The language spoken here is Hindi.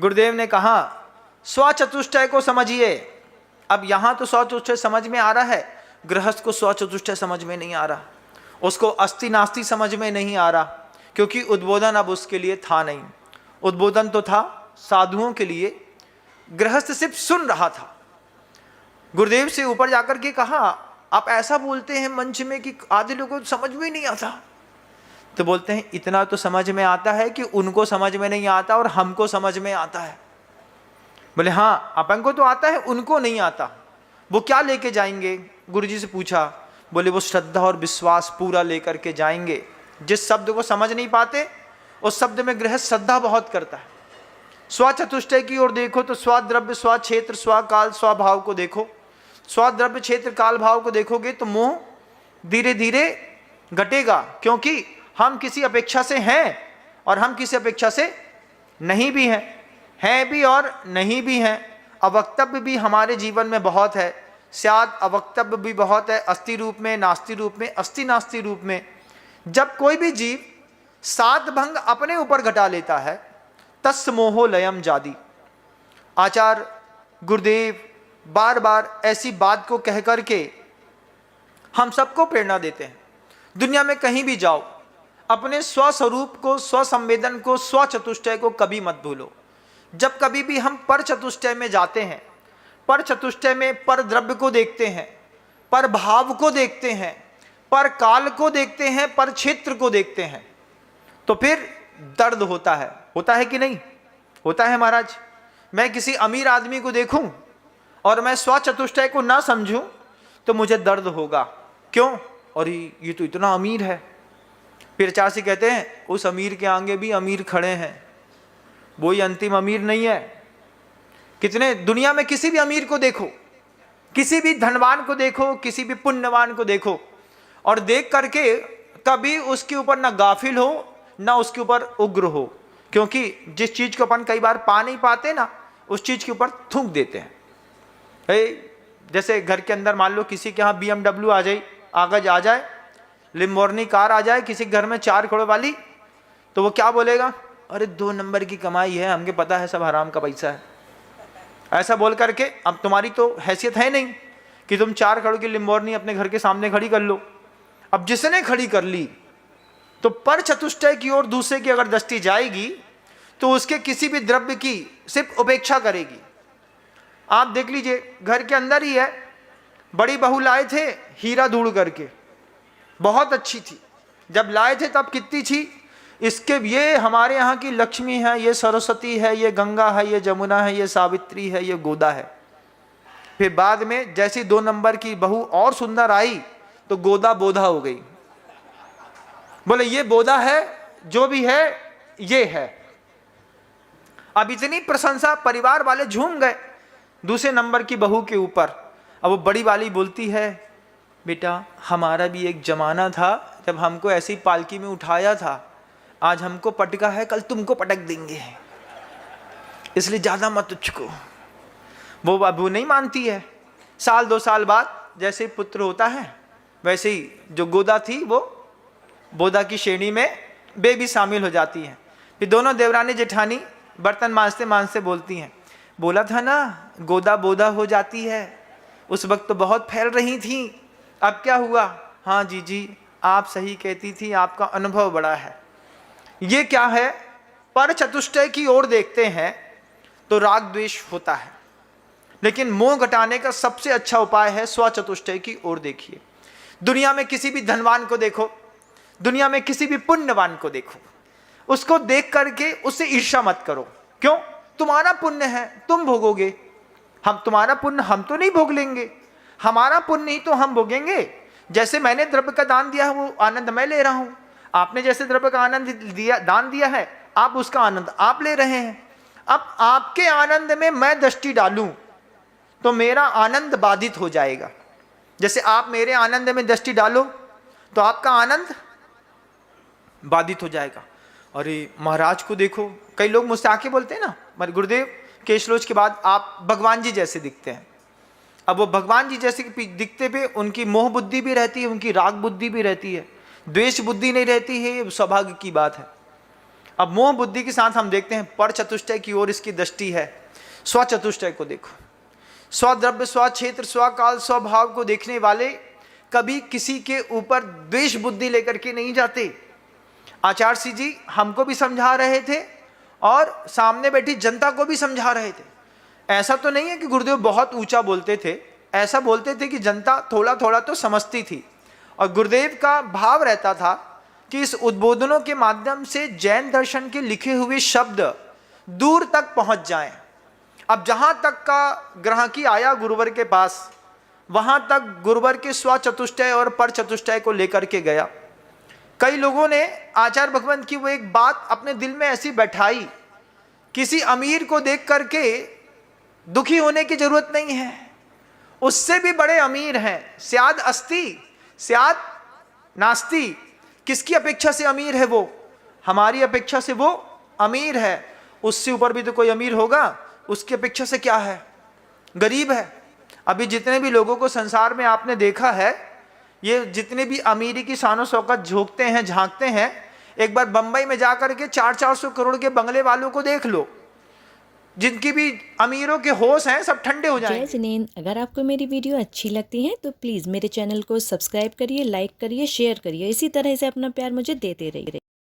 गुरुदेव ने कहा स्वचतुष्टय को समझिए। अब यहाँ तो स्वचतुष्टय समझ में आ रहा है, गृहस्थ को स्वचतुष्टय समझ में नहीं आ रहा, उसको अस्ति नास्ति समझ में नहीं आ रहा, क्योंकि उद्बोधन अब उसके लिए था नहीं। उद्बोधन तो था साधुओं के लिए, गृहस्थ सिर्फ सुन रहा था। गुरुदेव से ऊपर जाकर के कहा आप ऐसा बोलते हैं मंच में कि आधे लोगों को समझ में नहीं आता। तो बोलते हैं इतना तो समझ में आता है कि उनको समझ में नहीं आता और हमको समझ में आता है। बोले हाँ अपन को तो आता है, उनको नहीं आता। वो क्या लेके जाएंगे? गुरुजी से पूछा। बोले वो श्रद्धा और विश्वास पूरा लेकर के जाएंगे। जिस शब्द को समझ नहीं पाते उस शब्द में गृहस्थ श्रद्धा बहुत करता है। स्वचतुष्टय की ओर देखो तो स्वद्रव्य स्वक्षेत्र स्वकाल स्वभाव को देखो। स्वद्रव्य क्षेत्र काल भाव को देखोगे तो मोह धीरे धीरे घटेगा, क्योंकि हम किसी अपेक्षा से हैं और हम किसी अपेक्षा से नहीं भी हैं भी और नहीं भी हैं। अवक्तव्य भी हमारे जीवन में बहुत है, स्याद अवक्तव्य भी बहुत है, अस्ति रूप में, नास्ति रूप में, अस्ति नास्ति रूप में। जब कोई भी जीव सात भंग अपने ऊपर घटा लेता है तस् मोहो लयम जादी। आचार्य गुरुदेव बार बार ऐसी बात को कह करके हम सबको प्रेरणा देते हैं। दुनिया में कहीं भी जाओ, अपने स्वस्वरूप को, स्वसंवेदन को, स्वचतुष्टय को कभी मत भूलो। जब कभी भी हम पर चतुष्टय में जाते हैं, पर चतुष्टय में पर द्रव्य को देखते हैं, पर भाव को देखते हैं, पर काल को देखते हैं, पर क्षेत्र को देखते हैं, तो फिर दर्द होता है कि नहीं? होता है महाराज। मैं किसी अमीर आदमी को देखूं और मैं स्वचतुष्टय को ना समझूं तो मुझे दर्द होगा। क्यों? और ये तो इतना अमीर है। फिर चाची कहते हैं उस अमीर के आगे भी अमीर खड़े हैं, वो ही अंतिम अमीर नहीं है। कितने दुनिया में किसी भी अमीर को देखो, किसी भी धनवान को देखो, किसी भी पुण्यवान को देखो, और देख करके कभी उसके ऊपर ना गाफिल हो ना उसके ऊपर उग्र हो, क्योंकि जिस चीज को अपन कई बार पा नहीं पाते ना, उस चीज के ऊपर थूक देते हैं। जैसे घर के अंदर मान लो किसी के यहाँ BMW आ जाए, आगज आ जाए, लिम्बोर्नी कार आ जाए किसी घर में 4 करोड़ वाली, तो वो क्या बोलेगा? अरे 2 नंबर की कमाई है, हमके पता है सब हराम का पैसा है। ऐसा बोल करके अब तुम्हारी तो हैसियत है नहीं कि तुम 4 करोड़ की लिम्बोर्नी अपने घर के सामने खड़ी कर लो। अब जिसने खड़ी कर ली तो पर चतुष्टय की ओर दूसरे की अगर दृष्टि जाएगी तो उसके किसी भी द्रव्य की सिर्फ उपेक्षा करेगी। आप देख लीजिए, घर के अंदर ही है, बड़ी बहू लाए थे हीरा ढूंढ करके, बहुत अच्छी थी। जब लाए थे तब कितनी थी? इसके ये हमारे यहाँ की लक्ष्मी है, ये सरस्वती है, ये गंगा है, ये जमुना है, ये सावित्री है, ये गोदा है। फिर बाद में जैसी 2 नंबर की बहू और सुंदर आई तो गोदा बोधा हो गई। बोले ये बोधा है, जो भी है ये है। अब इतनी प्रशंसा, परिवार वाले झूम गए दूसरे नंबर की बहू के ऊपर। अब वो बड़ी वाली बोलती है, बेटा हमारा भी एक जमाना था जब हमको ऐसी पालकी में उठाया था, आज हमको पटका है, कल तुमको पटक देंगे, इसलिए ज्यादा मत तुझको। वो बाबू नहीं मानती है। साल 2 साल बाद जैसे पुत्र होता है वैसे ही जो गोदा थी वो बोधा की श्रेणी में बेबी शामिल हो जाती है। फिर दोनों देवरानी जेठानी बर्तन मांजते मांजते बोलती हैं, बोला था ना गोदा बोधा हो जाती है, उस वक्त तो बहुत फैल रही थी, अब क्या हुआ? हाँ जी आप सही कहती थी, आपका अनुभव बड़ा है। ये क्या है? पर चतुष्टय की ओर देखते हैं तो राग द्वेष होता है, लेकिन मोह घटाने का सबसे अच्छा उपाय है स्वचतुष्टय की ओर देखिए। दुनिया में किसी भी धनवान को देखो, दुनिया में किसी भी पुण्यवान को देखो, उसको देख करके उससे ईर्ष्या मत करो। क्यों? तुम्हारा पुण्य है, तुम भोगोगे। हम तुम्हारा पुण्य हम तो नहीं भोग लेंगे, हमारा पुण्य ही तो हम भोगेंगे। जैसे मैंने द्रव्य का दान दिया है वो आनंद मैं ले रहा हूं, आपने जैसे द्रव्य का आनंद दिया, दान दिया है, आप उसका आनंद आप ले रहे हैं। अब आपके आनंद में मैं दृष्टि डालूं तो मेरा आनंद बाधित हो जाएगा। जैसे आप मेरे आनंद में दृष्टि डालो तो आपका आनंद बाधित हो जाएगा। अरे महाराज को देखो, कई लोग मुझसे आके बोलते हैं ना, मेरे गुरुदेव केशलोच के बाद आप भगवान जी जैसे दिखते हैं। अब वो भगवान जी जैसे दिखते पे उनकी मोह बुद्धि भी रहती है, उनकी राग बुद्धि भी रहती है, द्वेष बुद्धि नहीं रहती है, ये सौभाग्य की बात है। अब मोह बुद्धि के साथ हम देखते हैं पर चतुष्टय की ओर इसकी दृष्टि है। स्व चतुष्टय को देखो, स्वद्रव्य, स्वक्षेत्र, स्वकाल, स्वभाव को देखने वाले कभी किसी के ऊपर द्वेष बुद्धि लेकर के नहीं जाते। आचार्य सिंह जी हमको भी समझा रहे थे और सामने बैठी जनता को भी समझा रहे थे। ऐसा तो नहीं है कि गुरुदेव बहुत ऊंचा बोलते थे, ऐसा बोलते थे कि जनता थोड़ा थोड़ा तो समझती थी। और गुरुदेव का भाव रहता था कि इस उद्बोधनों के माध्यम से जैन दर्शन के लिखे हुए शब्द दूर तक पहुंच जाएं। अब जहां तक का ग्राहकी आया गुरुवर के पास, वहां तक गुरुवर के स्व चतुष्टय और पर चतुष्टय को लेकर के गया। कई लोगों ने आचार्य भगवंत की वो एक बात अपने दिल में ऐसी बैठाई, किसी अमीर को देख करके दुखी होने की जरूरत नहीं है, उससे भी बड़े अमीर हैं। स्याद अस्ति स्याद नास्ति, किसकी अपेक्षा से अमीर है वो? हमारी अपेक्षा से वो अमीर है। उससे ऊपर भी तो कोई अमीर होगा, उसकी अपेक्षा से क्या है? गरीब है। अभी जितने भी लोगों को संसार में आपने देखा है, ये जितने भी अमीरी की शानो शौकत झोंकते हैं, झांकते हैं, एक बार बंबई में जाकर के 400-400 करोड़ के बंगले वालों को देख लो, जिनकी भी अमीरों के होश हैं, सब ठंडे हो जाएंगे। जय जिनेंद्र, अगर आपको मेरी वीडियो अच्छी लगती है तो प्लीज़ मेरे चैनल को सब्सक्राइब करिए, लाइक करिए, शेयर करिए। इसी तरह से अपना प्यार मुझे देते रहिए।